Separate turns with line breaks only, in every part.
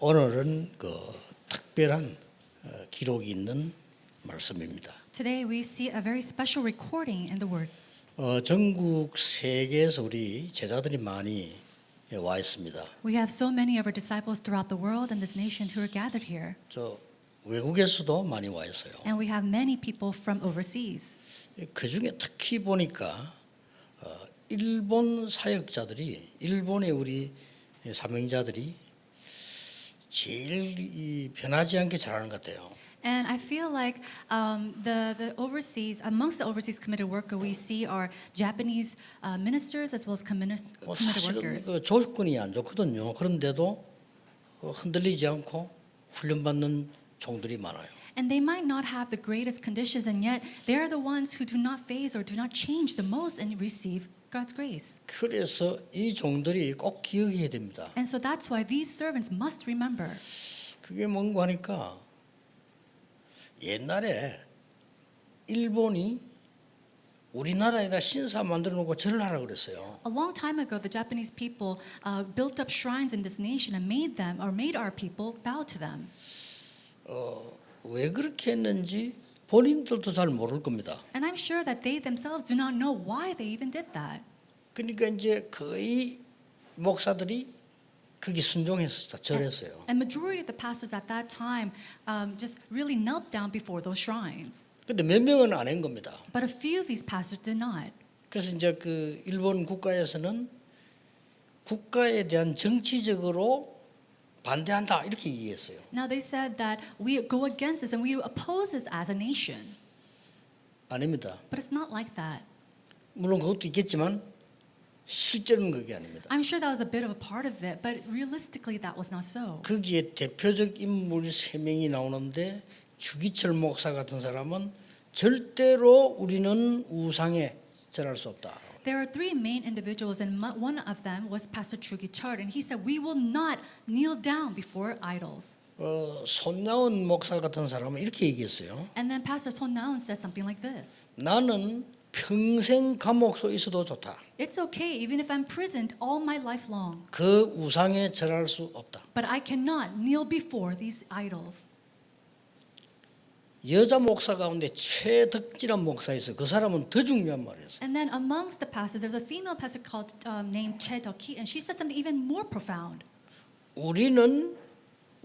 오늘은 그 특별한 기록이 있는 말씀입니다.
Today we see a very special recording in the Word.
전국 세계에서 우리 제자들이 많이 와 있습니다.
We have so many of our disciples throughout the world and this nation who are gathered here.
저 외국에서도 많이 와 있어요.
And we have many people from overseas.
그 중에 특히 보니까 일본 사역자들이 일본의 우리 사명자들이 제일 변하지 않게 잘하는 것 같아요.
And I feel like the overseas, amongst the overseas committed worker, we see our Japanese ministers as well as committed
사실은
workers.
그 조건이 안 좋거든요. 그런데도 흔들리지 않고 훈련받는 종들이 많아요.
And they might not have the greatest conditions, and yet they are the ones who do not phase or do not change the most and receive God's grace.
그래서 이 종들이 꼭 기억해야 됩니다.
And so that's why these servants must remember.
그게 뭔가 하니까 옛날에 일본이 우리나라에다 신사 만들어 놓고 절을 하라 그랬어요.
A long time ago, the Japanese people built up shrines in this nation and made our people bow to them.
왜 그렇게 했는지 본인들도 잘 모를 겁니다.
And I'm sure that they themselves do not know why they even did that.
그러니까 이제 거의 목사들이 그게 순종했었다, 절했어요.
And majority of the pastors at that time just really knelt down before those shrines.
근데 몇 명은 안 한 겁니다.
But a few of these pastors did not.
그래서 이제 그 일본 국가에서는 국가에 대한 정치적으로 반대한다 이렇게 얘기했어요.
Now they said that we go against this and we oppose this as a nation.
아닙니다.
But it's not like that.
물론 그것도 있겠지만 실제로는 그게 아닙니다.
I'm sure that was a bit of a part of it, but realistically that was not so.
거기에 대표적 인물이 3명이 나오는데 주기철 목사 같은 사람은 절대로 우리는 우상에 절할 수 없다.
There are three main individuals, and one of them was Pastor Chugi Chart, and he said, "We will not kneel down before idols."
손나은 목사 같은 사람은 이렇게 얘기했어요.
And then Pastor Son Naun says something like this:
나는 평생 감옥 속 있어도 좋다.
"It's okay, even if I'm imprisoned all my life long,
그 우상에 절할 수 없다.
but I cannot kneel before these idols."
여자 목사 가운데 최덕진한 목사 있어요. 그 사람은 더 중요한 말을 했어요.
And then amongst the pastors, there's a female pastor called named Che Doki, and she said something even more profound.
우리는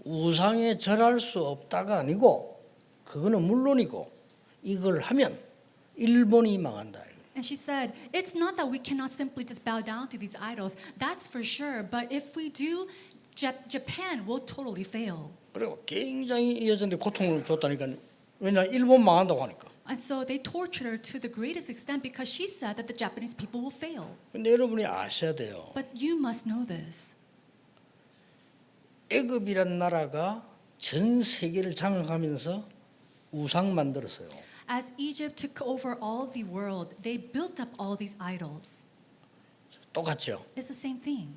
우상에 절할 수 없다가 아니고 그거는 물론이고 이걸 하면 일본이 망한다.
And she said, "It's not that we cannot simply just bow down to these idols. That's for sure. But if we do, Japan will totally fail."
그리고 굉장히 이 여자한테 고통을 줬다니까. 왜냐 일본 망한다고 하니까.
And so they tortured her to the greatest extent because she said that the Japanese people will fail.
근데 여러분이 아셔야 돼요.
But you must know this.
애굽이란 나라가 전 세계를 장악하면서 우상 만들었어요.
As Egypt took over all the world, they built up all these idols.
똑같죠.
It's the same thing.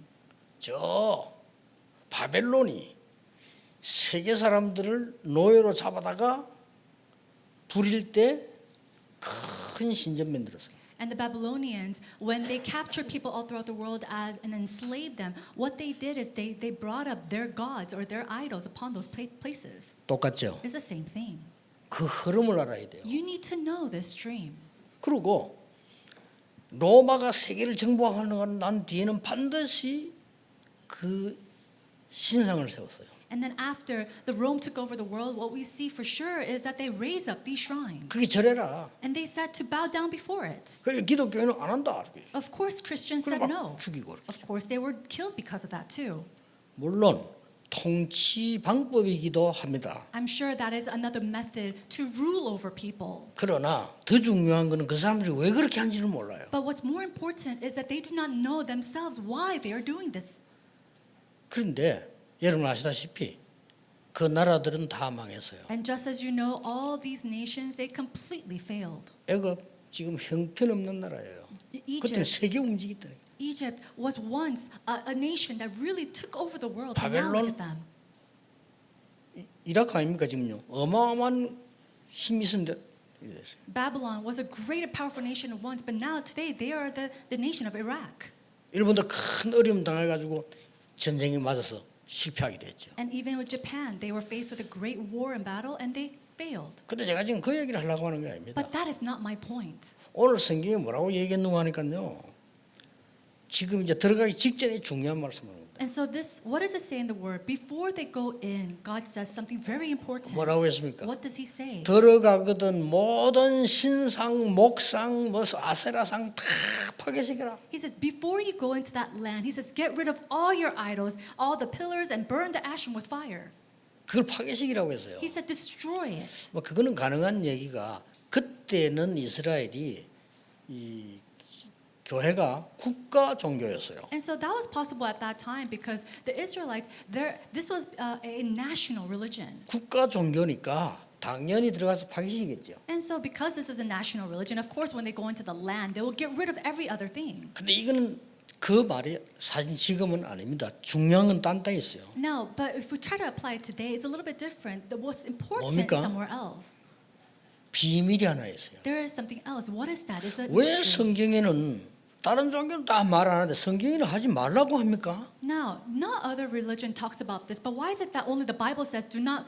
저 바벨론이 세계 사람들을 노예로 잡아다가 부릴 때 큰 신전 만들었어요.
And the Babylonians, when they captured people all throughout the world and enslaved them, what they did is they brought up their gods or their idols upon those places.
똑같죠.
It's the same thing.
그 흐름을 알아야 돼요.
You need to know this stream.
그리고 로마가 세계를 정복하는 난 뒤에는 반드시 그 신상을 세웠어요.
And then after the Rome took over the world, what we see for sure is that they raised up these shrines.
그게 절해라.
And they said to bow down before it.
그러니까 기독교는 안 한다.
Of course, Christians
그래
said
막
no.
죽이고.
Of course, they were killed because of that too.
물론 통치 방법이기도 합니다.
I'm sure that is another method to rule over people.
그러나 더 중요한 거는 그 사람들이 왜 그렇게 하는지를 몰라요.
But what's more important is that they do not know themselves why they are doing this.
그런데 여러분 아시다시피 그 나라들은 다 망했어요.
And just as you know, all these nations, they completely failed.
애굽 지금 형편없는 나라예요. 그때 세계 움직이더니.
Egypt was once a nation that really took over the world. And now
바벨론
look at them.
이라크 아닙니까 지금요? 어마어마한 힘이 있었는데 이랬어요.
Babylon was a great and powerful nation at once, but now today they are the nation of Iraq.
일본도 큰 어려움 당해가지고 전쟁에 맞아서 실패하게 됐죠.
And even with Japan, they were faced with a great war and battle, and they failed.
근데 제가 지금 그 얘기를 하려고 하는 게 아닙니다.
But that is not my point.
오늘 성경에 뭐라고 얘기했는가 하니까요. 지금 이제 들어가기 직전에 중요한 말씀을 합니다.
And so this, what does it say in the word? Before they go in, God says something very important.
뭐라고 했습니까?
What does He say?
들어가거든 모든 신상, 목상, 뭐 아세라상 다 파괴시켜라.
He says, before you go into that land, He says, get rid of all your idols, all the pillars, and burn the ashen with fire.
그걸 파괴시키라고 했어요.
He said, destroy it.
뭐 그거는 가능한 얘기가 그때는 이스라엘이 이 교회가 국가 종교였어요.
And so that was possible at that time because the Israelites, this was a national religion.
국가 종교니까 당연히 들어가서 파괴시키겠죠.
And so because this is a national religion, of course when they go into the land, they will get rid of every other thing.
근데 이거는 그 말이 사실 지금은 아닙니다. 중요한 건 딴 데 있어요.
No, but if we try to apply it today, it's a little bit different. What's important is
뭡니까?
somewhere else.
비밀이 하나 있어요.
There is something else. What is that? It's a
왜
mystery.
성경에는 다른 종교는 다 말 안 하는데 성경에는 하지 말라고 합니까?
Now, no other religion talks about this, but why is it that only the Bible says do not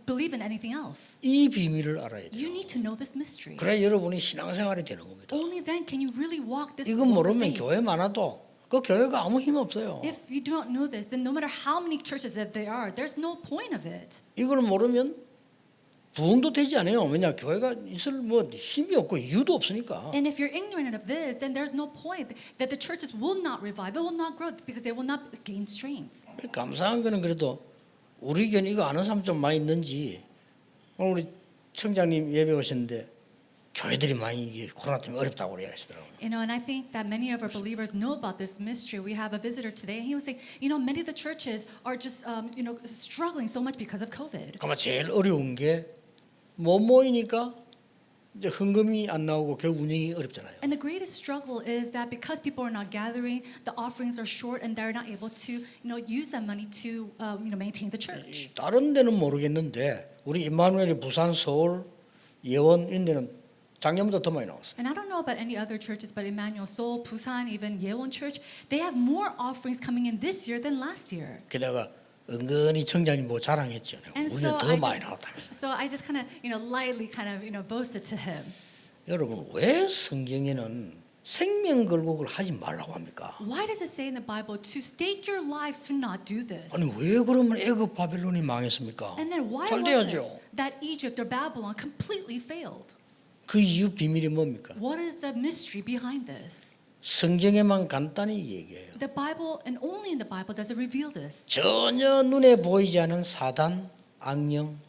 believe in anything else?
이 비밀을 알아야 돼요.
You need to know this mystery.
그래야 여러분이 신앙생활이 되는 겁니다.
Only then can you really walk this
이건
walk of
모르면
faith.
교회 많아도 그 교회가 아무 힘 없어요.
If you do not know this, then no matter how many churches that there are, there's no point of it.
이걸 모르면 부흥도 되지 않아요. 왜냐 교회가 있을 뭐 힘이 없고 이유도 없으니까.
And if you're ignorant of this, then there's no point that the churches will not revive, it will not grow because they will not gain strength.
감사한 거는 그래도 우리 교회 이거 아는 사람 좀 많이 있는지 오늘 우리 청장님 예배 오셨는데 교회들이 많이 이게 코로나 때문에 어렵다고 그래 하시더라고요.
You know, and I think that many of our believers know about this mystery. We have a visitor today, and he was saying, you know, many of the churches are just, struggling so much because of COVID.
그러면 제일 어려운 게 못 모이니까 이제 헌금이 안 나오고 결국 운영이 어렵잖아요.
And the greatest struggle is that because people are not gathering, the offerings are short, and they're not able to, use that money to, maintain the church.
다른 데는 모르겠는데 우리 임마누엘이 부산, 서울, 예원 이런 데는 작년보다 더 많이 나왔어요.
And I don't know about any other churches, but Emmanuel, Seoul, Busan, even Yeowon Church, they have more offerings coming in this year than last year.
그래가 은근히 청장님 보고 자랑했죠.
And
우리는
so
더 많이 나왔다면서.
I just kind of, lightly boasted to him.
여러분 왜 성경에는 생명 걸고 그걸 하지 말라고 합니까?
Why does it say in the Bible to stake your lives to not do this?
아니 왜 그러면 애굽 바벨론이 망했습니까?
And then why
잘
was
돼야죠.
it that Egypt or Babylon completely failed?
그 이유 비밀이 뭡니까?
What is the mystery behind this?
성경에만 간단히 얘기해요.
The Bible, and only in the Bible does it reveal this.
전혀 눈에 보이지 않은 사단, 악령,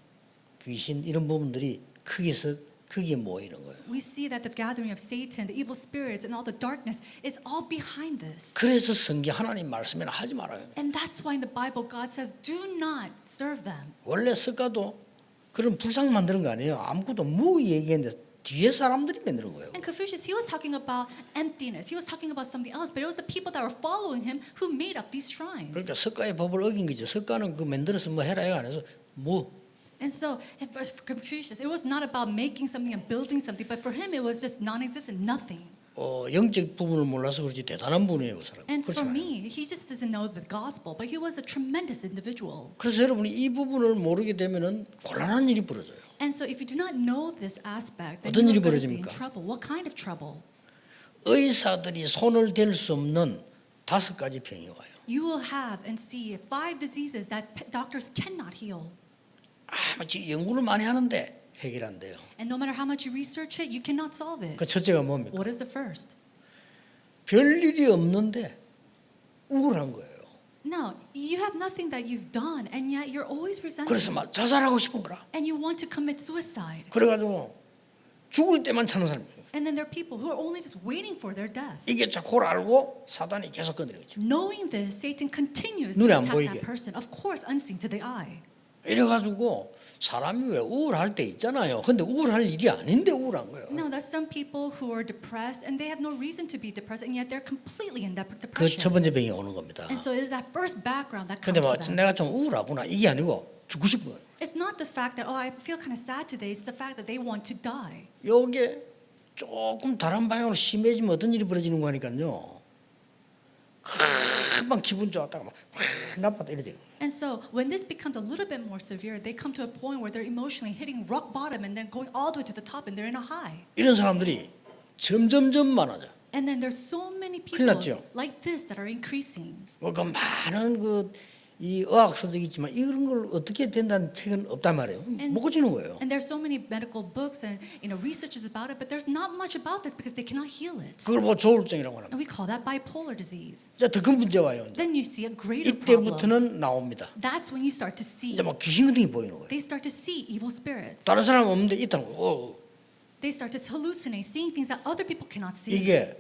귀신 이런 부분들이 크게 모이는 거예요.
We see that the gathering of Satan, the evil spirits, and all the darkness is all behind this.
그래서 성경 하나님 말씀에는 하지 말아요.
And that's why in the Bible God says, do not serve them.
원래 스가도 그런 불상 만드는 거 아니에요. 아무것도 무 얘기했는데 뒤에 사람들이 만드는 거예요.
And Confucius, he was talking about emptiness. He was talking about something else, but it was the people that were following him who made up these shrines.
그러니까 석가의 법을 어긴 거죠. 석가는 그 만들어서 뭐 해라 이거 안 해서 뭐
And so, for Confucius, it was not about making something and building something, but for him, it was just non-existent, nothing.
영적 부분을 몰라서 그렇지 대단한 분이에요, 그 사람.
And for
그렇잖아요.
me, he just doesn't know the gospel, but he was a tremendous individual.
그래서 여러분이 이 부분을 모르게 되면은 곤란한 일이 벌어져요.
And so, if you do not know this aspect, then
어떤
you're
일이
going to be in
벌어집니까?
trouble. What kind of trouble?
의사들이 손을 댈 수 없는 5가지 병이 와요.
You will have and see 5 diseases that doctors cannot heal.
지금 연구를 많이 하는데 해결 안 돼요.
And no matter how much you research it, you cannot solve it.
그 첫째가 뭡니까?
What is the first?
별일이 없는데 우울한 거예요.
No, you have nothing that you've done, and yet you're always
그래서
resenting.
막 자살하고 싶은 거라.
And you want to commit suicide.
그래가지고 죽을 때만 찾는 사람이에요.
And then there are people who are only just waiting for their death.
이게 그걸 알고 사단이 계속 건드리죠.
Knowing this, Satan continues to
눈에 안
attack
보이게.
that person. Of course, unseen to the eye.
이래가지고 사람이 왜 우울할 때 있잖아요. 근데 우울할 일이 아닌데 우울한 거예요.
No, there's some people who are depressed and they have no reason to be depressed, and yet they're completely in
그
depression.
첫 번째 병이 오는 겁니다.
And so it is that first background that comes
근데 뭐
to them.
내가 좀 우울하구나 이게 아니고 죽고 싶은 거예요.
It's not the fact that, I feel kind of sad today. It's the fact that they want to die.
요게 조금 다른 방향으로 심해지면 어떤 일이 벌어지는 거니까요. 금방 기분 좋았다가 막 나빴다 이래 돼요.
And so when this becomes a little bit more severe, they come to a point where they're emotionally hitting rock bottom and then going all the way to the top and they're in a high.
이런 사람들이 점점점 많아져.
And then there's so many
큰일
people
났죠.
like this that are increasing.
그 많은 이 의학 서적이 있지만 이런 걸 어떻게 된다는 책은 없단 말이에요. 못 고치는 거예요.
And there's so many medical books and researches about it, but there's not much about this because they cannot heal it.
그걸 보고 조울증이라고 합니다.
And we call that bipolar disease.
자, 더 큰 문제 와요. 이제.
Then you see a greater problem.
이때부터는 나옵니다.
That's when you start to see.
이제 막 귀신 같은 게 보이는 거예요.
They start to see evil spirits.
다른 사람 없는데 있다는 거예요.
They start to hallucinate, seeing things that other people cannot see.
이게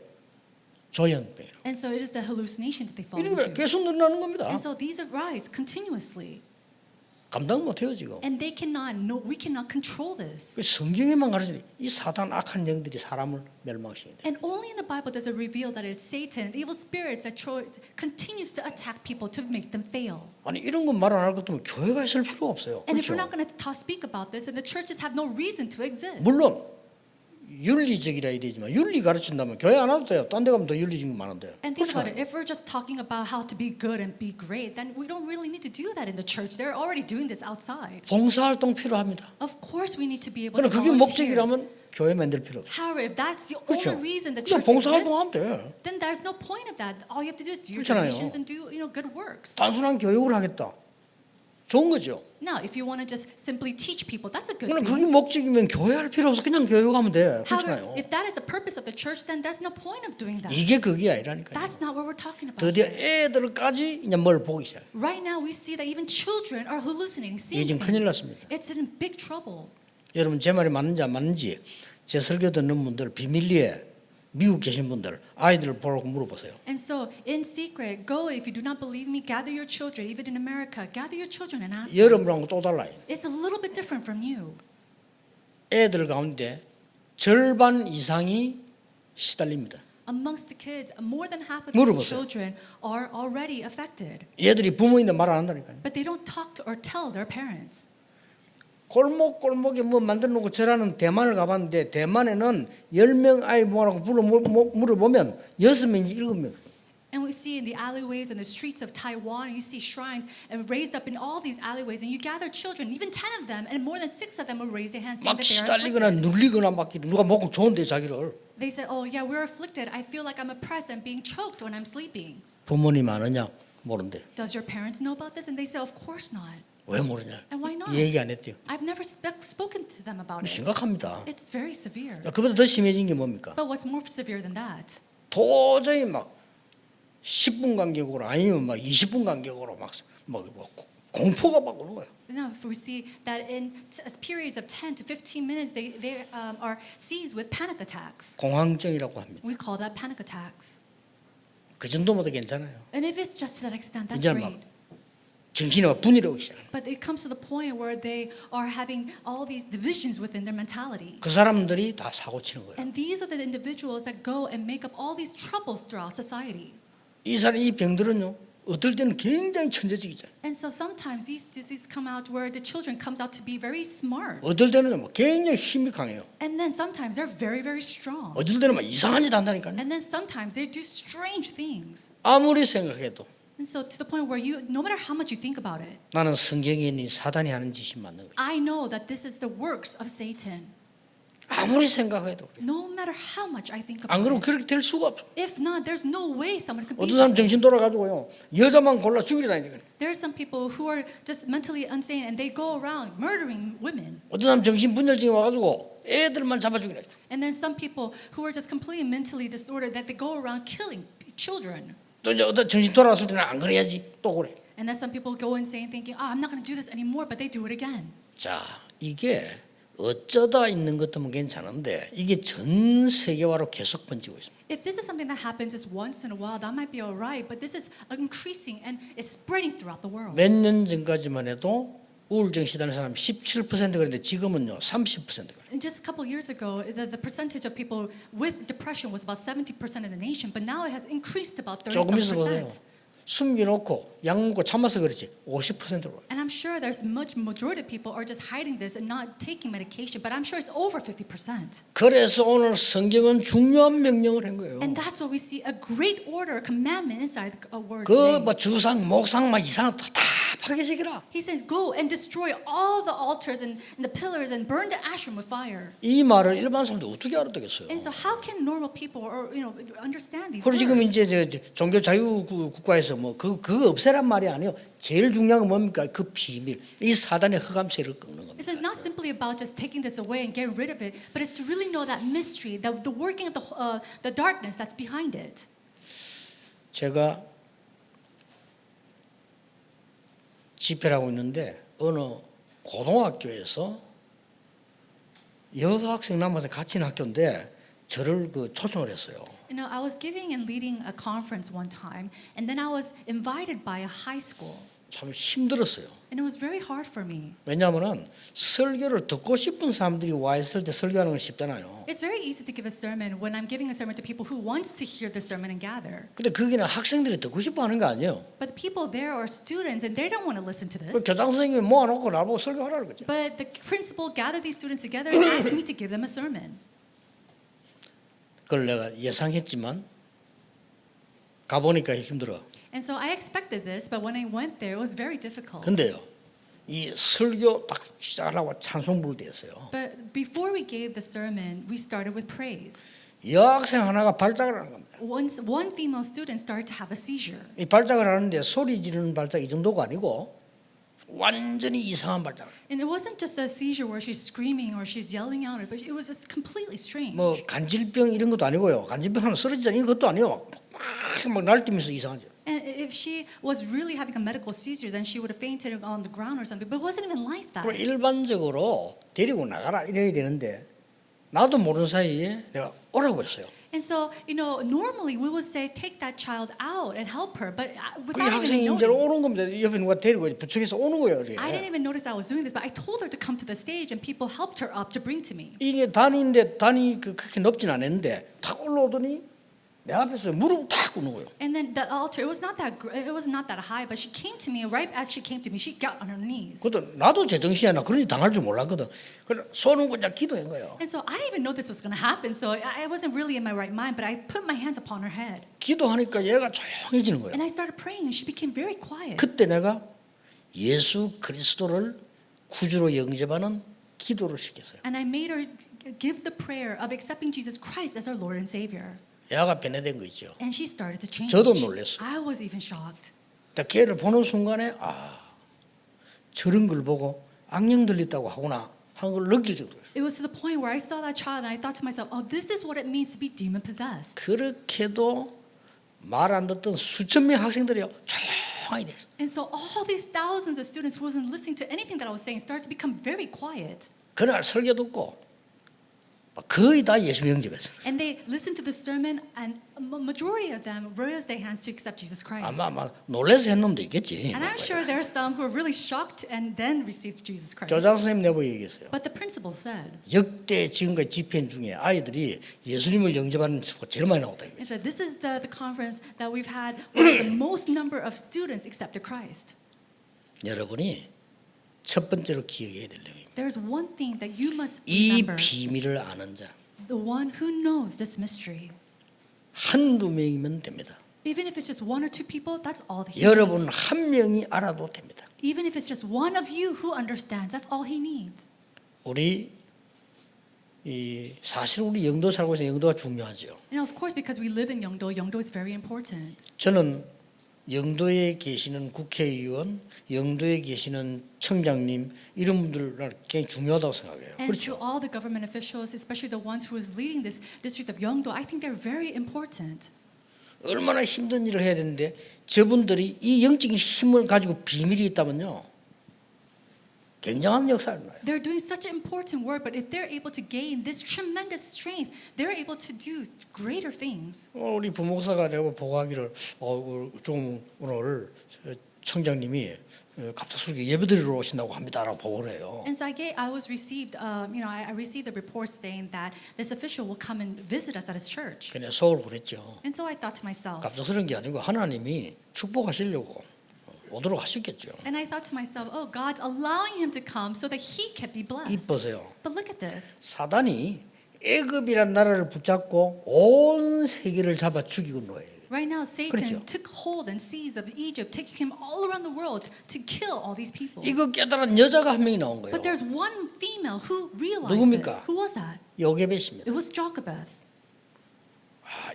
조현병이에요.
And so it is the hallucination that they fall
이런 게
into.
계속 늘어나는 겁니다.
And so these arise continuously.
감당 못해요 지금.
And they cannot, no, we cannot control this.
그 성경에만 가르치는 이 사단 악한 영들이 사람을 멸망시켜야 돼.
And only in the Bible does it reveal that it's Satan, the evil spirits that continues to attack people to make them fail.
아니 이런 건 말 안 할 것도 교회가 있을 필요가 없어요.
And if
그렇죠?
we're not going to speak about this, and the churches have no reason to exist.
물론 윤리적이라 해야 되지만 윤리 가르친다면 교회 안 와도 돼요. 딴 데 가면 더 윤리적인 게 많은데.
And think about
그렇잖아요.
it. If we're just talking about how to be good and be great, then we don't really need to do that in the church. They're already doing this outside.
봉사활동 필요합니다.
Of course, we need to be able
그러나
to
그게
volunteer.
목적이라면 교회 만들 필요 없어요.
However, if that's the
그렇죠.
only reason the
그냥
church
봉사활동
exists,
하면 돼.
then there's no point of that. All you have to do is do your
그렇잖아요.
donations and do good works.
단순한 교육을 하겠다. 좋은 거죠.
Now, if you want to just simply teach people, that's a good
그러나
thing.
그게 목적이면 교회 할 필요 없어. 그냥 교육하면 돼.
However,
그렇잖아요.
if that is the purpose of the church, then there's no point of doing that.
이게 그게 아니라니까요.
That's not what we're talking about.
드디어 애들까지 이제 뭘 보기 시작해요.
Right now, we see that even children are hallucinating,
이게
seeing
지금 큰일
things.
났습니다.
It's in big trouble.
여러분 제 말이 맞는지 안 맞는지 제 설교 듣는 분들 비밀리에 미국 계신 분들 아이들을 보라고 물어보세요.
And so, in secret, go, if you do not believe me, gather your children, even in America, gather your children and ask them.
여러분하고 또 달라요.
It's a little bit different from you.
애들 가운데 절반 이상이 시달립니다.
Amongst the kids, more than half of these
물어보세요.
children are already affected.
얘들이 부모인데 말 안 한다니까요.
But they don't talk or tell their parents.
골목골목에 뭐 만들어 놓고 저라는 대만을 가봤는데 대만에는 10명 아이 모아라고 물어보면 6명이 7명.
And we see in the alleyways and the streets of Taiwan, you see shrines and raised up in all these alleyways, and you gather children, even 10 of them, and more than 6 of them will raise their hands saying
막
that they are
시달리거나
afflicted.
눌리거나 막 누가 먹고 좋은데 자기를.
They say, oh yeah, we're afflicted. I feel like I'm oppressed and being choked when I'm sleeping.
부모님 아느냐 모른대.
Does your parents know about this? And they say, of course not.
왜 모르냐?
And why not?
얘기 안 했대요.
I've never spoken to them about it.
심각합니다.
It's very severe.
그보다 더 심해진 게 뭡니까?
But what's more severe than that?
도저히 막 10분 간격으로 아니면 막 20분 간격으로 막 공포가 막 오는 거예요.
Now, if we see that in periods of 10 to 15 minutes, they are seized with panic attacks.
공황증이라고 합니다.
We call that panic attacks.
그 정도면 괜찮아요.
And if it's just to that extent, that's
이제 막
great.
정신이 막 분열이 오기 시작해요.
But it comes to the point where they are having all these divisions within their mentality.
그 사람들이 다 사고 치는 거예요.
And these are the individuals that go and make up all these troubles throughout society.
이 병들은요. 어떨 때는 굉장히 천재적이잖아요.
And so sometimes these diseases come out where the children comes out to be very smart.
어떨 때는 뭐 굉장히 힘이 강해요.
And then sometimes they're very, very strong.
어떨 때는 막 이상한 짓 한다니까요.
And then sometimes they do strange things.
아무리 생각해도
And so to the point where no matter how much you think about it,
나는 성경에 있는 사단이 하는 짓이 맞는 거예요.
I know that this is the works of Satan.
아무리 생각해도 그래요.
No matter how much I think
안
about
그러면
it.
그렇게 될 수가 없어.
If not, there's no way someone can be.
어떤 사람 정신 돌아가지고요. 여자만 골라 죽이려 다니니까.
There are some people who are just mentally insane and they go around murdering women.
어떤 사람 정신 분열증이 와가지고 애들만 잡아 죽이려.
And then some people who are just completely mentally disordered that they go around killing children.
또 이제 어떤 정신 돌아왔을 때는 안 그래야지 또 그래.
And then some people go insane thinking, I'm not going to do this anymore, but they do it again.
자, 이게 어쩌다 있는 것 같으면 괜찮은데 이게 전 세계화로 계속 번지고 있습니다.
If this is something that happens just once in a while, that might be all right, but this is increasing and it's spreading throughout the world.
몇 년 전까지만 해도 우울증 시달리는 사람 17% 그랬는데 지금은요 30%.
And just a couple years ago, the percentage of people with depression was about 70% in the nation, but now it has increased to about
조금 있어 보세요.
37%.
숨겨놓고 약 먹고 참아서 그렇지 50%로.
And I'm sure there's majority of people are just hiding this and not taking medication, but I'm sure it's over 50%.
그래서 오늘 성경은 중요한 명령을 한 거예요.
And that's why we see a great order, a commandment inside a word
그
today.
뭐 주상, 목상 막 이상한 거 다 파괴시키라.
He says, go and destroy all the altars and the pillars and burn the ashram with fire.
이 말을 일반 사람들 어떻게 알아듣겠어요?
And so how can normal people or understand these
그리고 지금
words?
이제 저 종교 자유 국가에서 뭐 그거 없애란 말이 아니에요. 제일 중요한 건 뭡니까? 그 비밀. 이 사단의 흑암세를 꺾는 겁니다.
So it's not simply about just taking this away and getting rid of it, but it's to really know that mystery, the working of the darkness that's behind it.
제가 집회를 하고 있는데 어느 고등학교에서 여학생 남아서 같이 있는 학교인데 저를 초청을 했어요.
You know, I was giving and leading a conference one time, and then I was invited by a high school,
참 힘들었어요.
and it was very hard for me.
왜냐하면은 설교를 듣고 싶은 사람들이 와 있을 때 설교하는 건 쉽잖아요.
It's very easy to give a sermon when I'm giving a sermon to people who wants to hear the sermon and gather.
근데 거기는 학생들이 듣고 싶어 하는 거 아니에요.
But the people there are students, and they don't want to listen to
그
this.
교장 선생님이 모아놓고 나보고 설교하라는 거죠.
But the principal gathered these students together and asked me to give them a sermon.
그걸 내가 예상했지만 가보니까 힘들어.
And so I expected this, but when I went there, it was very difficult.
근데요, 이 설교 딱 시작하려고 찬송 부를 때였어요.
But before we gave the sermon, we started with praise.
여학생 하나가 발작을 하는 겁니다.
Once one female student started to have a seizure.
이 발작을 하는데 소리 지르는 발작 이 정도가 아니고 완전히 이상한 발작.
And it wasn't just a seizure where she's screaming or she's yelling out, but it was just completely strange.
뭐 간질병 이런 것도 아니고요. 간질병 하면 쓰러지자 이런 것도 아니에요. 막 날뛰면서 이상하죠.
And if she was really having a medical seizure, then she would have fainted on the ground or something. But it wasn't even like that.
그럼 일반적으로 데리고 나가라 이래야 되는데 나도 모르는 사이에 내가 오라고 했어요.
And so, normally we would say, take that child out and help her. But
그
without even
학생이 이제
knowing,
오는 겁니다. 옆에 누가 데리고 부축해서 오는 거예요.
I didn't even notice I was doing this, but I told her to come to the stage, and people helped her up to bring to me.
이게 단이 그렇게 높진 않았는데 딱 올라오더니 내 앞에서 무릎 딱 꿇는 거예요.
And then the altar, it was not that high, but she came to me, and right as she came to me, she got on her knees.
그것도 나도 제정신이 나 그런지 당할 줄 몰랐거든. 그래 손은 그냥 기도한 거예요.
And so I didn't even know this was going to happen, so I wasn't really in my right mind, but I put my hands upon her head.
기도하니까 얘가 조용해지는 거예요.
And I started praying, and she became very quiet.
그때 내가 예수 그리스도를 구주로 영접하는 기도를 시켰어요.
And I made her give the prayer of accepting Jesus Christ as our Lord and Savior.
얘가 변화된 거 있죠.
And she started to change.
저도 놀랐어요.
I was even shocked.
걔를 보는 순간에 저런 걸 보고 악령 들렸다고 하구나 하는 걸 느낄 정도예요.
It was to the point where I saw that child and I thought to myself, oh, this is what it means to be demon possessed.
그렇게도 말 안 듣던 수천 명 학생들이요 조용하게 됐어요.
And so all these thousands of students who wasn't listening to anything that I was saying started to become very quiet.
그날 설교 듣고 거의 다 예수 영접했어요.
And they listened to the sermon, and a majority of them raised their hands to accept Jesus Christ.
아마 놀라서 했는 놈도 있겠지.
And I'm sure there are some who are really shocked and then received Jesus Christ.
교장 선생님 내보고 얘기했어요.
But the principal said,
역대 지금까지 집회 중에 아이들이 예수님을 영접하는 수가 제일 많이 나왔다.
he said, this is the conference that we've had where the most number of students accepted Christ.
여러분이 첫 번째로 기억해야 될 내용입니다.
There's one thing that you must
이
remember.
비밀을 아는 자
The one who knows this mystery.
한두 명이면 됩니다.
Even if it's just one or two people, that's all that he
여러분
needs.
한 명이 알아도 됩니다.
Even if it's just one of you who understands, that's all he needs.
우리 사실 우리 영도 살고 있어서 영도가 중요하죠.
And of course, because we live in Yeongdo, Yeongdo is very important.
저는 영도에 계시는 국회의원, 영도에 계시는 청장님 이런 분들 굉장히 중요하다고 생각해요.
And
그렇죠?
to all the government officials, especially the ones who is leading this district of Yeongdo, I think they're very important.
얼마나 힘든 일을 해야 되는데 저분들이 이 영적인 힘을 가지고 비밀이 있다면요. 굉장한 역사를 나요.
They're doing such important work, but if they're able to gain this tremendous strength, they're able to do greater things.
우리 부목사가 내가 보고하기를 좀 오늘 청장님이 갑작스럽게 예배드리러 오신다고 합니다라고 보고를 해요.
And so I was received, I received a report saying that this official will come and visit us at his church.
그냥 속으로 그랬죠.
And so I thought to myself,
갑작스러운 게 아니고 하나님이 축복하시려고 오도록 하셨겠죠.
and I thought to myself, oh, God's allowing him to come so that he can be blessed.
이보세요.
But look at this.
사단이 애굽이란 나라를 붙잡고 온 세계를 잡아 죽이고 놓아요.
Right now, Satan
그렇죠.
took hold and seized of Egypt, taking him all around the world to kill all these people.
이거 깨달은 여자가 한 명이 나온 거예요.
But there's one female who realized
누굽니까?
this. Who was that?
요게벳입니다.
It was Jochebed.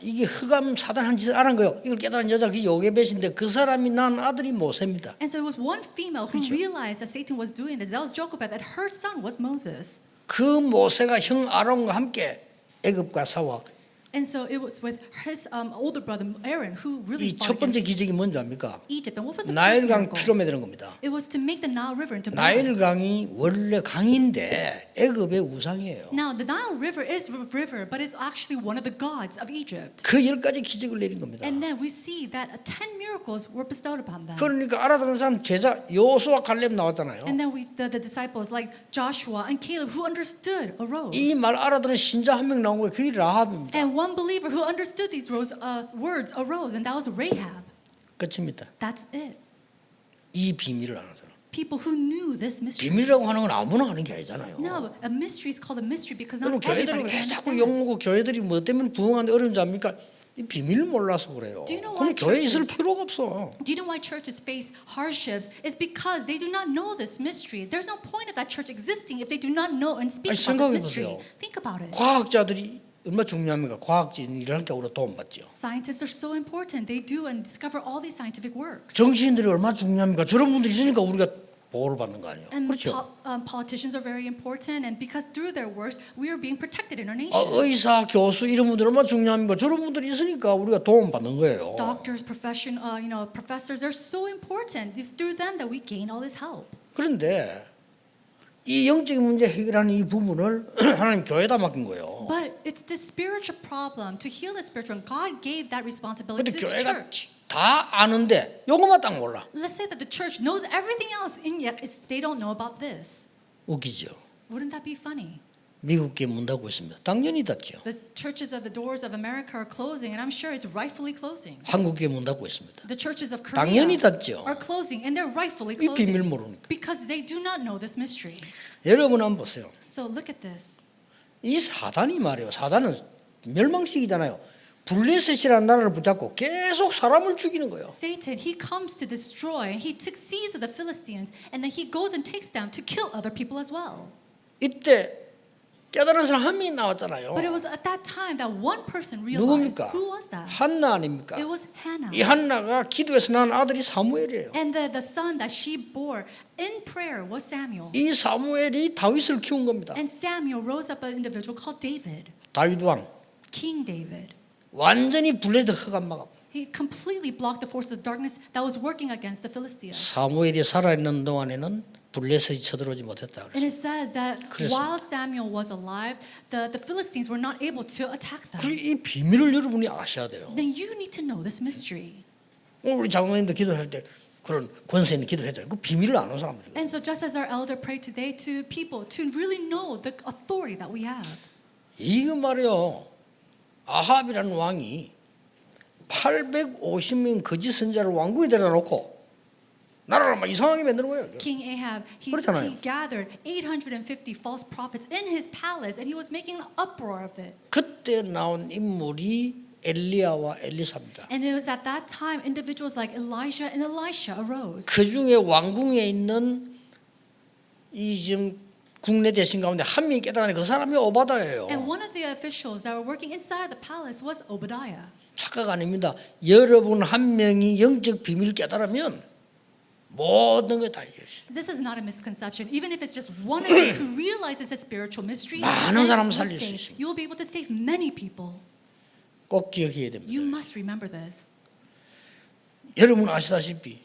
이게 흑암 사단한 짓을 안 한 거예요. 이걸 깨달은 여자가 그 요게벳인데 그 사람이 낳은 아들이 모세입니다.
And so it was one female who
그렇죠.
realized that Satan was doing this. That was Jochebed, that her son was Moses.
그 모세가 형 아론과 함께 애굽과 싸워.
And so it was with his older brother Aaron who really
이
fought
첫 번째
against
기적이 뭔지 압니까?
Egypt. And what was the first
나일강
miracle?
피로 만드는 겁니다.
It was to make the Nile River into blood.
나일강이 원래 강인데 애굽의 우상이에요.
Now the Nile River is a river, but it's actually one of the gods of Egypt.
그 10가지 기적을 내린 겁니다.
And then we see that 10 miracles were bestowed upon them.
그러니까 알아듣는 사람 제자 요수와 갈렙 나왔잖아요.
And then the disciples like Joshua and Caleb who understood arose.
이 말 알아듣는 신자 한 명 나온 거예요. 그게 라합입니다.
And one believer who understood these words arose, and that was Rahab.
끝입니다.
That's it.
이 비밀을 아는 사람.
People who knew this mystery.
비밀이라고 하는 건 아무나 하는 게 아니잖아요.
No, a mystery is called a mystery because
그럼
not
교회들이
everybody
왜
can
자꾸
understand.
욕먹고 교회들이 뭐 때문에 부흥하는데 어려운지 압니까? 이 비밀을 몰라서 그래요.
Do you know
그럼
why
교회 있을
churches-
필요가 없어.
Do you know why churches face hardships? It's because they do not know this mystery. There's no point of that church existing if they do not know and speak
아니,
about
생각해
this mystery.
보세요.
Think about it.
과학자들이 얼마나 중요합니까? 과학진 일하니까 우리가 도움받죠.
Scientists are so important. They do and discover all these scientific works.
정치인들이 얼마나 중요합니까? 저런 분들이 있으니까 우리가 보호를 받는 거 아니에요.
And
그렇죠?
politicians are very important, and because through their works, we are being protected in our nation.
의사, 교수 이런 분들 얼마나 중요합니까? 저런 분들이 있으니까 우리가 도움 받는 거예요.
Doctors, professors are so important. It's through them that we gain all this help.
그런데 이 영적인 문제 해결하는 이 부분을 하나님 교회에다 맡긴 거예요.
But it's the spiritual problem to heal the spiritual. God gave that responsibility
근데
to the
교회가
church.
다 아는데 요것만 딱 몰라.
Let's say that the church knows everything else, and yet they don't know about this.
웃기죠.
Wouldn't that be funny?
미국 교회 문 닫고 있습니다. 당연히 닫죠.
The churches of the doors of America are closing, and I'm sure it's rightfully closing.
한국 교회 문 닫고 있습니다.
The churches of
당연히
Korea
닫죠.
are closing, and they're rightfully
이 비밀
closing
모르니까.
because they do not know this mystery.
여러분 한번 보세요.
So look at this.
이 사단이 말이에요. 사단은 멸망식이잖아요. 블레셋이라는 나라를 붙잡고 계속 사람을 죽이는 거예요.
Satan, he comes to destroy, and he took seize of the Philistines, and then he goes and takes them to kill other people as well.
이때 깨달은 사람 한 명이 나왔잖아요.
But it was at that time that one person realized.
누굽니까?
Who was that?
한나 아닙니까?
It was Hannah.
이 한나가 기도해서 낳은 아들이 사무엘이에요.
And the son that she bore in prayer was Samuel.
이 사무엘이 다윗을 키운 겁니다.
And Samuel rose up an individual called David,
다윗 왕
King David.
완전히 블레셋 흑암 막아.
He completely blocked the forces of darkness that was working against the Philistines.
사무엘이 살아있는 동안에는 블레셋이 쳐들어오지 못했다.
And it says that
그랬습니다.
while Samuel was alive, the Philistines were not able to attack them.
그리고 이 비밀을 여러분이 아셔야 돼요.
Then you need to know this mystery.
우리 장로님도 기도할 때 그런 권세 있는 기도했잖아요. 그 비밀을 아는 사람들이에요.
And so just as our elder prayed today to people to really know the authority that we have.
이거 말이요. 아합이라는 왕이 850명 거짓 선자를 왕궁에 데려놓고 나라를 막 이상하게 만드는 거예요.
King Ahab, he
그렇잖아요.
gathered 850 false prophets in his palace, and he was making an uproar of it.
그때 나온 인물이 엘리야와 엘리사입니다.
And it was at that time individuals like Elijah and Elisha arose.
그 중에 왕궁에 있는 이 지금 국내 대신 가운데 한 명이 깨달은 그 사람이 오바다예요.
And one of the officials that were working inside the palace was Obadiah.
착각 아닙니다. 여러분 한 명이 영적 비밀 깨달으면 모든 게 다 이겨요.
This is not a misconception. Even if it's just one of you who realizes a spiritual mystery,
많은
then
사람을 살릴 수 있습니다.
you will be able to save many people.
꼭 기억해야 됩니다.
You must remember this.
여러분 아시다시피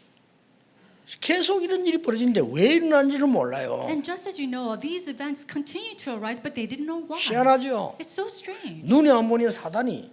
계속 이런 일이 벌어지는데 왜 일어난지를 몰라요.
And just as you know, these events continue to arise, but they didn't know why.
희한하죠.
It's so strange.
눈에 안 보니 사단이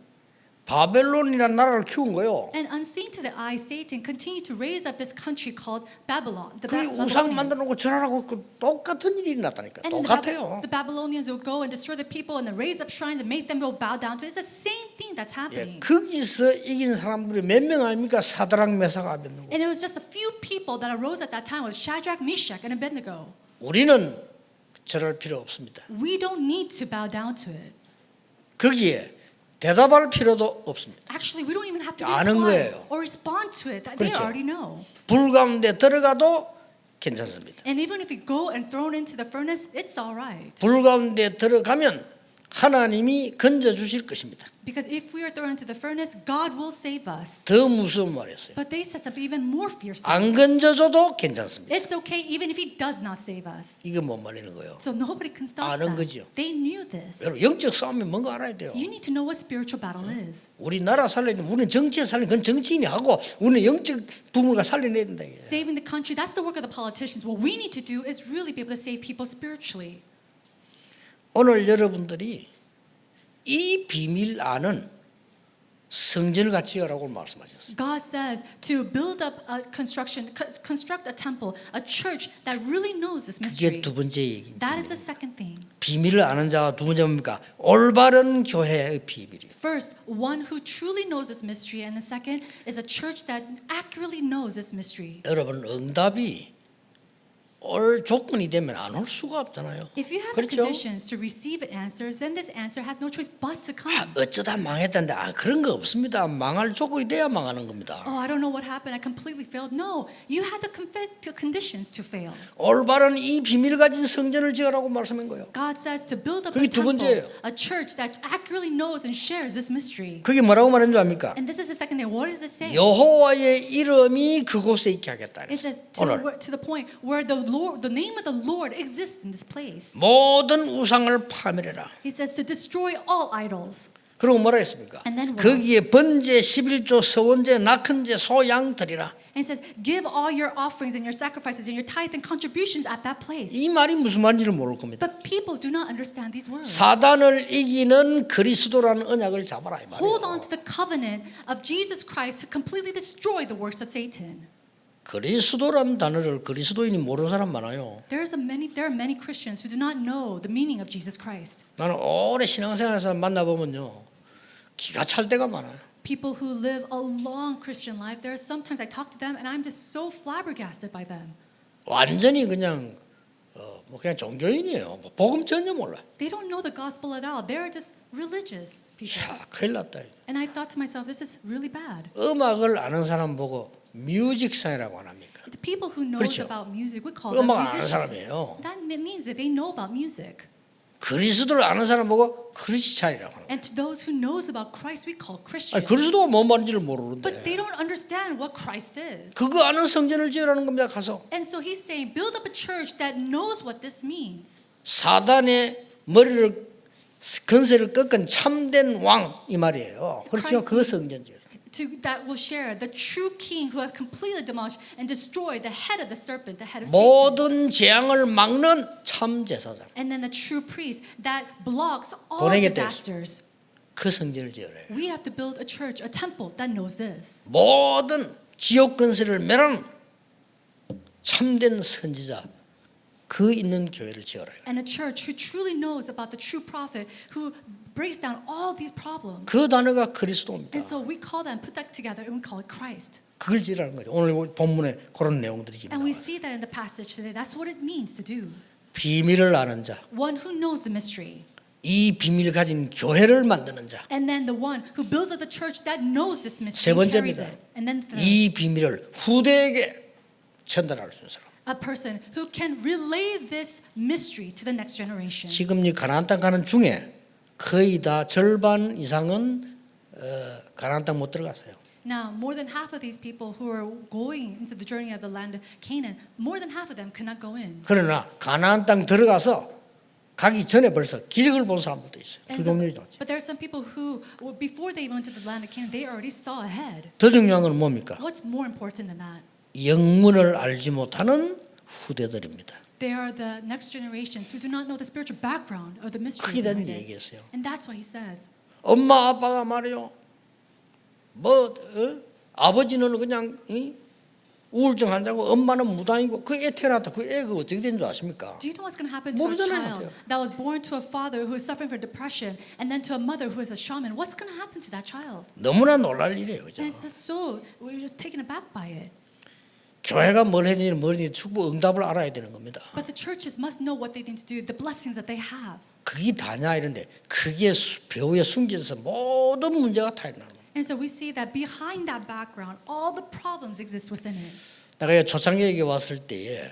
바벨론이라는 나라를 키운 거예요.
And unseen to the eye, Satan continued to raise up this country called Babylon. The
그 우상
Babylonians.
만들어 놓고 절하라고 그 똑같은 일이 일어났다니까.
And
똑같아요.
the Babylonians will go and destroy the people and then raise up shrines and make them go bow down to it. It's the same thing that's
예,
happening.
거기서 이긴 사람들이 몇 명 아닙니까? 사드락 메삭 아벤느고.
And it was just a few people that arose at that time was Shadrach, Meshach, and Abednego.
우리는 절할 필요 없습니다.
We don't need to bow down to it.
거기에 대답할 필요도 없습니다.
Actually, we don't even have to
아는
reply
거예요.
or respond to it. They
그렇죠.
already know.
불 가운데 들어가도 괜찮습니다.
And even if we go and thrown into the furnace, it's all right.
불 가운데 들어가면 하나님이 건져 주실 것입니다.
Because if we are thrown into the furnace, God will save us.
더 무서운 말이었어요.
But they said something even more fierce.
안 건져줘도 괜찮습니다.
It's okay even if He does not save us.
이거 못 말리는 거예요.
So nobody can stop
아는
that.
거죠.
They knew this.
여러분 영적 싸움이 뭔가 알아야 돼요.
You need to know what spiritual battle is.
우리나라 살리는 우리는 정치에 살리는 건 정치인이 하고 우리는 영적 부분을 살려내야 된다. 이게.
Saving the country, that's the work of the politicians. What we need to do is really be able to save people spiritually.
오늘 여러분들이 이 비밀 안은 성전을 같이 하라고 말씀하셨어요.
God says to build up a construct a temple, a church that really knows this
그게
mystery.
두 번째 얘기입니다.
That is the second thing.
비밀을 아는 자가 두 번째 뭡니까? 올바른 교회의 비밀이에요.
First, one who truly knows this mystery, and the second is a church that accurately knows this mystery.
여러분 응답이 올 조건이 되면 안 올 수가 없잖아요.
If you have the
그렇죠?
conditions to receive an answer, then this answer has no choice but to come.
어쩌다 망했다는데 그런 거 없습니다. 망할 조건이 돼야 망하는 겁니다.
Oh, I don't know what happened. I completely failed. No, you had the conditions to fail.
올바른 이 비밀을 가진 성전을 지으라고 말씀한 거예요.
God says to build up
그게
a
두
temple,
번째예요.
a church that accurately knows and shares this mystery.
그게 뭐라고 말하는 줄 압니까?
And this is the second thing. What does it say?
여호와의 이름이 그곳에 있게 하겠다.
It says
오늘
to the point where the name of the Lord exists in this place.
모든 우상을 파멸해라.
He says to destroy all idols.
그리고 뭐라 했습니까?
And then what
거기에 번제 11조 서원제 낙헌제 소양 드리라.
And it says, give all your offerings and your sacrifices and your tithe and contributions at that place.
이 말이 무슨 말인지를 모를 겁니다.
But people do not understand these words.
사단을 이기는 그리스도라는 언약을 잡아라 이
Hold
말이에요.
on to the covenant of Jesus Christ to completely destroy the works of Satan.
그리스도라는 단어를 그리스도인이 모르는 사람 많아요.
There are many Christians who do not know the meaning of Jesus Christ.
나는 오래 신앙생활에서 만나보면요. 기가 찰 때가 많아요.
People who live a long Christian life, there are sometimes I talk to them and I'm just so flabbergasted by them.
완전히 그냥 뭐 그냥 종교인이에요. 뭐 복음 전혀 몰라.
They don't know the gospel at all. They're just religious people.
야, 큰일 났다.
And I thought to myself, this is really bad.
음악을 아는 사람 보고 뮤직상이라고 안 합니까?
The people who knows
그렇죠.
about music, we call them
음악 아는
musicians.
사람이에요.
That means that they know about music.
그리스도를 아는 사람 보고 크리스찬이라고 하는 거예요.
And to those who knows about Christ, we call
아니,
Christians.
그리스도가 뭔 말인지를
But
모르는데
they don't understand what Christ is.
그거 아는 성전을 지으라는 겁니다. 가서
And so he's saying, build up a church that knows what this means.
사단의 머리를 건세를 꺾은 참된 왕 이 말이에요. 그렇죠. 그 성전 지으라.
That will share the true king who have completely demolished and destroyed the head of the serpent, the head of Satan.
모든 재앙을 막는 참 제사장.
And then the true priest that blocks all
보내겠다
disasters.
그 성전을 지으라.
We have to build a church, a temple that knows this.
모든 지옥 건세를 멸하는 참된 선지자 그 있는 교회를 지어라.
And a church who truly knows about the true prophet who breaks down all these problems.
그 단어가 그리스도입니다.
And so we call that and put that together and we call it Christ.
그걸 지으라는 거죠. 오늘 본문에 그런 내용들이 지금
And we
나와요.
see that in the passage today. That's what it means to do.
비밀을 아는 자,
One who knows the mystery.
이 비밀을 가진 교회를 만드는 자,
And then the one who builds up the church that knows this mystery
세
and carries
번째입니다.
it. And then third,
이 비밀을 후대에게 전달할 수 있는 사람.
a person who can relay this mystery to the next generation.
지금 이 가나안 땅 가는 중에 거의 다 절반 이상은 가나안 땅 못 들어갔어요.
Now, more than half of these people who are going into the journey of the land of Canaan, more than half of them could not go in.
그러나 가나안 땅 들어가서 가기 전에 벌써 기적을 본 사람들도 있어요. 두
And so,
종류죠.
but there are some people who, before they went to the land of Canaan, they already saw ahead.
더 중요한 건 뭡니까?
What's more important than that?
영문을 알지 못하는 후대들입니다.
They are the next generations who do not know the spiritual background or the mystery
크게 된
behind it.
얘기했어요.
And that's what he says.
엄마 아빠가 말이요 아버지는 그냥 우울증 환자고 엄마는 무당이고 그 애 태어났다. 그 애가 어떻게 된 줄 아십니까?
Do you know what's going to happen to a
모르잖아요.
child that was born to a father who is suffering from depression and then to a mother who is a shaman? What's going to happen to that child?
너무나 놀랄 일이에요. 그죠?
And it's just so, we're just taken aback by it.
교회가 뭘 했는지 뭐니 축복 응답을 알아야 되는 겁니다.
But the churches must know what they need to do, the blessings that they have.
그게 다냐 이런데 그게 배후에 숨겨져서 모든 문제가 다 있는 거예요.
And so we see that behind that background, all the problems exist within it.
내가 초창기에 왔을 때에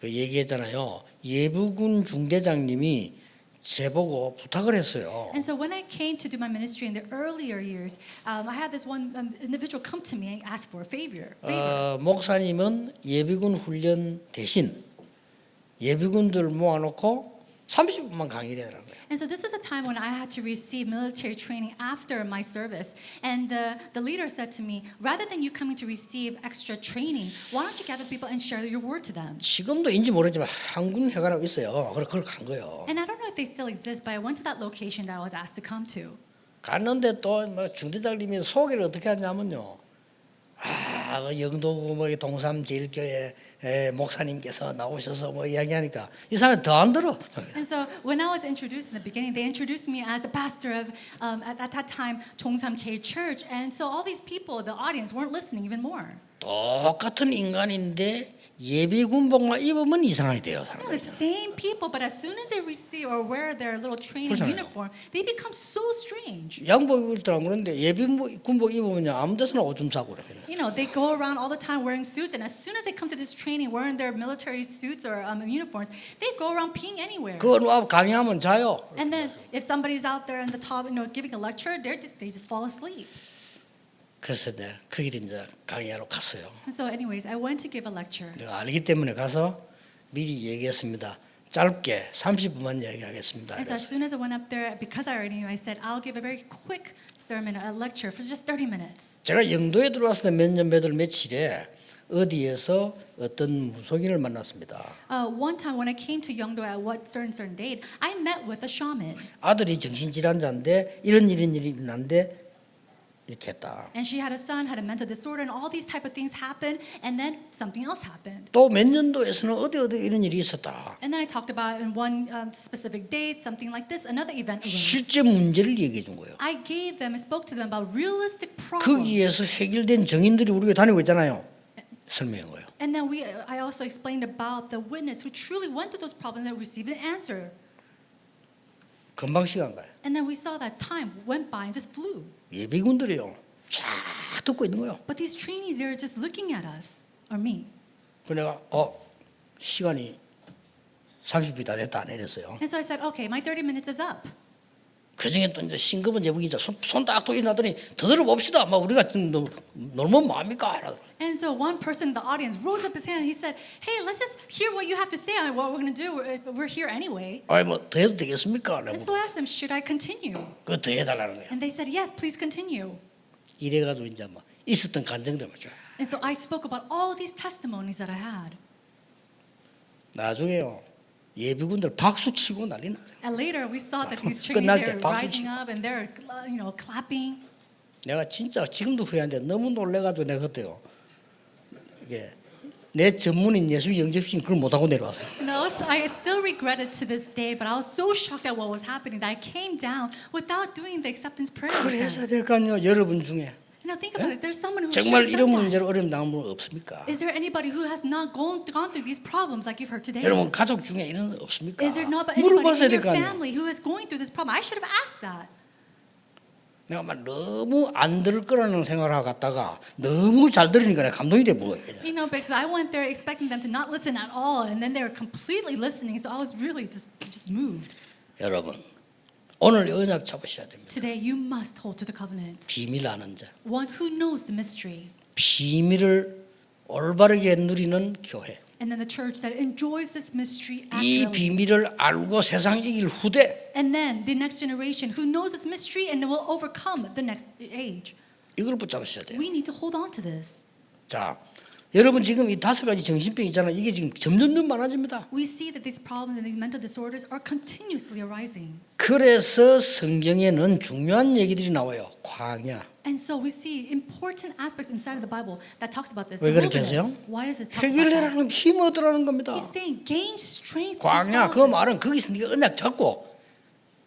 그 얘기했잖아요. 예비군 중대장님이 제보고 부탁을 했어요.
And so when I came to do my ministry in the earlier years, I had this one individual come to me and ask for a favor.
목사님은 예비군 훈련 대신 예비군들 모아놓고 30분만 강의를 해라는 거예요.
And so this is a time when I had to receive military training after my service. And the leader said to me, rather than you coming to receive extra training, why don't you gather people and share your word to them?
지금도 인지 모르지만 한군 회관하고 있어요. 그래서 그걸 간 거예요.
And I don't know if they still exist, but I went to that location that I was asked to come to.
갔는데 또 뭐 중대장님이 소개를 어떻게 하냐면요. 그 영도구 뭐 동삼 제일교회 목사님께서 나오셔서 뭐 이야기하니까 이 사람이 더 안 들어.
And so when I was introduced in the beginning, they introduced me as the pastor of, at that time, Chongsam Chae Church. And so all these people, the audience, weren't listening even more.
똑같은 인간인데 예비군복만 입으면 이상하게 돼요,
The
사람들이.
same people, but as soon as they receive or wear their little training
그렇잖아요.
uniform, they become so strange.
양복 입을 때는 그런데 예비군복 입으면 아무 데서나 오줌 싸고 그래.
You know, they go around all the time wearing suits, and as soon as they come to this training wearing their military suits or uniforms, they go around peeing anywhere.
그거 와 강의하면 자요.
And then if somebody's out there in the top, giving a lecture, they just fall asleep.
그래서 내가 그 길에 이제 강의하러 갔어요.
And so, anyways, I went to give a lecture.
내가 알기 때문에 가서 미리 얘기했습니다. 짧게 30분만 얘기하겠습니다.
And so as soon as I went up there, because I already knew, I said, I'll give a very quick sermon, a lecture for just 30 minutes.
제가 영도에 들어왔을 때 며칠에 어디에서 어떤 무속인을 만났습니다.
One time when I came to Yeongdo at what certain date, I met with a shaman.
아들이 정신질환자인데 이런 일이 있는데 이렇게 했다.
And she had a son, had a mental disorder, and all these type of things happened, and then something else happened.
또 몇 년도에서는 어디 이런 일이 있었다.
And then I talked about in one specific date, something like this, another event arose.
실제 문제를 얘기해 준 거예요.
I gave them and spoke to them about realistic problems.
거기에서 해결된 정인들이 우리가 다니고 있잖아요. 설명한 거예요.
And then I also explained about the witness who truly went through those problems and received an answer.
금방 시간 가요.
And then we saw that time went by and just flew.
예비군들이요. 쫙 듣고 있는 거예요.
But these trainees, they're just looking at us, or me.
그 내가 시간이 30분이 다 됐다 안 이랬어요.
And so I said, okay, my 30 minutes is up.
그 중에 또 이제 싱겁은 제복이자 손딱 일어나더니 더 들어봅시다. 막 우리가 좀 놀면 뭐합니까?
And so one person in the audience rose up his hand and he said, hey, let's just hear what you have to say on what we're going to do. We're here anyway.
아이 뭐더 해도 되겠습니까?
And so I asked them, should I continue?
그거 더 해달라는 거야.
And they said, yes, please continue.
이래가지고 이제 막 있었던 감정들만 쫙.
And so I spoke about all these testimonies that I had.
나중에요. 예비군들 박수 치고 난리 나요.
And later we saw that these
끝날
trainees,
때
they're
박수
rising
치고.
up and they're, clapping.
내가 진짜 지금도 후회하는데 너무 놀래가지고 내가 그때요. 이게 내 전문인 예술 영접식 그걸 못하고 내려왔어요.
No, so I still regret it to this day, but I was so shocked at what was happening that I came down without doing the acceptance prayer. with
그래서
them.
될 거 아니에요. 여러분 중에
Think about it. There's someone who
정말
should have
이런
done that.
문제로 어려움 당한 분 없습니까?
Is there anybody who has not gone through these problems like you've heard today?
여러분 가족 중에 이런 분 없습니까?
Is there not anybody
물어봤어야
in
될
your
거 아니에요.
family who is going through this problem? I should have asked that.
내가 막 너무 안 들을 거라는 생각을 하고 갔다가 너무 잘 들으니까 내가 감동이 돼 보여요.
Because I went there expecting them to not listen at all, and then they were completely listening. So I was really just moved.
여러분 오늘 언약 잡으셔야 됩니다.
Today, you must hold to the covenant.
비밀 아는 자,
One who knows the mystery,
비밀을 올바르게 누리는 교회.
and then the church that enjoys this mystery
이
accurately.
비밀을 알고 세상 이길 후대.
And then the next generation who knows this mystery and will overcome the next age.
이걸 붙잡으셔야 돼요.
We need to hold on to this.
자, 여러분 지금 이 5가지 정신병 있잖아요. 이게 지금 점점 많아집니다.
We see that these problems and these mental disorders are continuously arising.
그래서 성경에는 중요한 얘기들이 나와요. 광야.
And so we see important aspects inside of the Bible that talks about this.
왜
The
그렇게 하세요?
wilderness. Why does it talk about that?
해결하라는 힘 얻으라는 겁니다.
He's saying gain strength.
광야 그 말은 거기서 네가 언약 잡고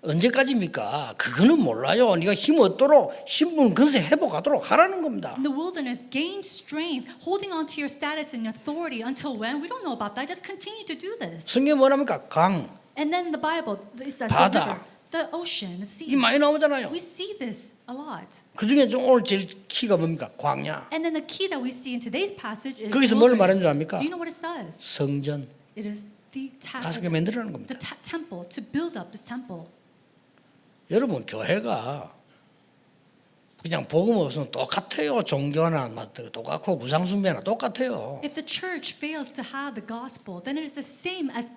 언제까지입니까? 그거는 몰라요. 네가 힘 얻도록 신분 건세 회복하도록 하라는 겁니다.
In the wilderness, gain strength, holding on to your status and authority until when? We don't know about that. Just continue to do this.
성경 뭐랍니까? 강,
And then the Bible, it says the
바다.
river, the ocean, the
이
sea.
많이 나오잖아요.
We see this a lot.
그 중에 좀 오늘 제일 키가 뭡니까? 광야.
And then the key that we see in today's passage is
거기서 뭘
wilderness.
말하는 줄 압니까?
Do you know what it says?
성전
It is the
가서 만들라는 겁니다.
temple, to build up this temple.
여러분 교회가 그냥 복음 없으면 똑같아요. 종교 하나 똑같고 구상숭배나 똑같아요.
If the church fails to have the gospel, then it is the same as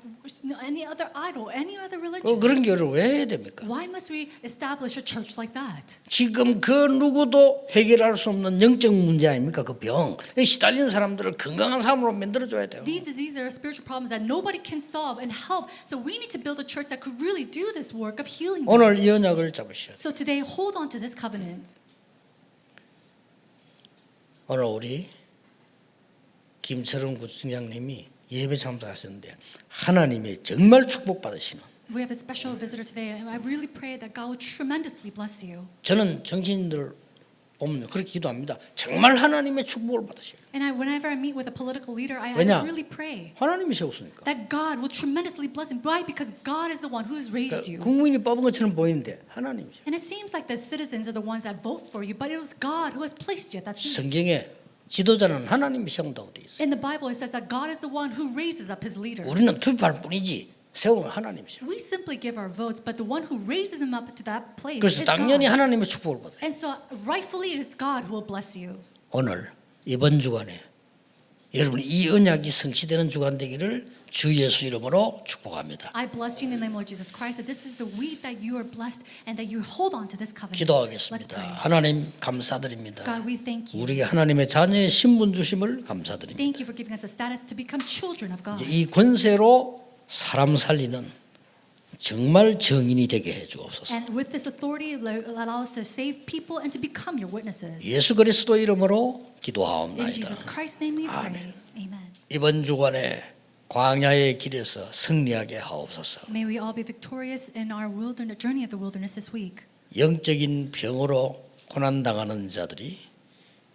any other idol, any other religion.
그런 교회를 왜 해야 됩니까?
Why must we establish a church like that?
지금 그 누구도 해결할 수 없는 영적 문제 아닙니까? 그 병. 시달리는 사람들을 건강한 사람으로 만들어줘야 돼요.
These diseases are spiritual problems that nobody can solve and help. So we need to build a church that could really do this work of healing them.
오늘 이 언약을 잡으셔야 돼요.
So today, hold on to this covenant.
오늘 우리 김철웅 구청장님이 예배 참석하셨는데 하나님의 정말 축복받으시는
We have a special visitor today, and I really pray that God will tremendously bless you.
저는 정치인들 보면 그렇게 기도합니다. 정말 하나님의 축복을 받으셔요.
And whenever I meet with a political leader, I
왜냐?
really pray
하나님이 세웠으니까.
that God will tremendously bless him. Why? Because God is the one who has raised you.
국민이 뽑은 것처럼 보이는데 하나님이죠.
And it seems like the citizens are the ones that vote for you, but it was God who has placed you at that seat.
성경에 지도자는 하나님이 세운다고 돼 있어요.
In the Bible, it says that God is the one who raises up his leaders.
우리는 투표할 뿐이지 세우는 하나님이죠.
We simply give our votes, but the one who raises them up to that place
그래서
is
당연히
God.
하나님의 축복을 받아요.
And so rightfully it is God who will bless you.
오늘 이번 주간에 여러분 이 언약이 성취되는 주간 되기를 주 예수 이름으로 축복합니다.
I bless you in the name of Jesus Christ that this is the week that you are blessed and that you hold on to this covenant. Let's
기도하겠습니다.
pray.
하나님 감사드립니다.
God, we thank you.
우리에게 하나님의 자녀의 신분 주심을 감사드립니다.
Thank you for giving us the status to become children of God.
이제 이 권세로 사람 살리는 정말 정인이 되게 해 주옵소서.
And with this authority, allow us to save people and to become your witnesses.
예수 그리스도 이름으로
In
기도하옵나이다.
Jesus Christ's name we pray.
아멘.
Amen.
이번 주간에 광야의 길에서 승리하게 하옵소서.
May we all be victorious in our wilderness journey of the wilderness this week.
영적인 병으로 고난당하는 자들이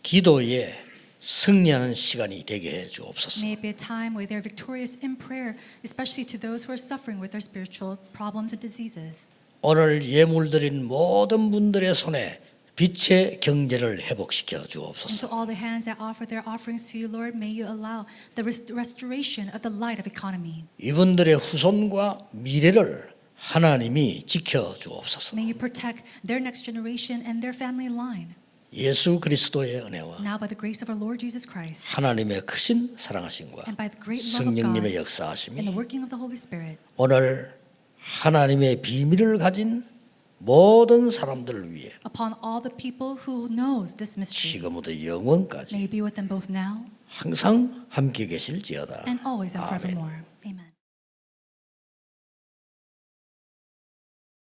기도에 승리하는 시간이 되게 해 주옵소서.
May it be a time where they're victorious in prayer, especially to those who are suffering with their spiritual problems and diseases.
오늘 예물 드린 모든 분들의 손에 빛의 경제를 회복시켜
And
주옵소서.
to all the hands that offer their offerings to you, Lord, may you allow the restoration of the light of economy.
이분들의 후손과 미래를 하나님이 지켜 주옵소서.
May you protect their next generation and their family line.
예수 그리스도의 은혜와
Now by the grace of our Lord Jesus Christ
하나님의 크신 사랑하심과
and by the great love of
성령님의
God
역사하심이
and the working of the Holy Spirit,
오늘 하나님의 비밀을 가진 모든 사람들을 위해
upon all the people who knows this mystery,
지금부터 영원까지
may you be with them both now
항상 함께 계실지어다.
and always and
아멘.
forevermore.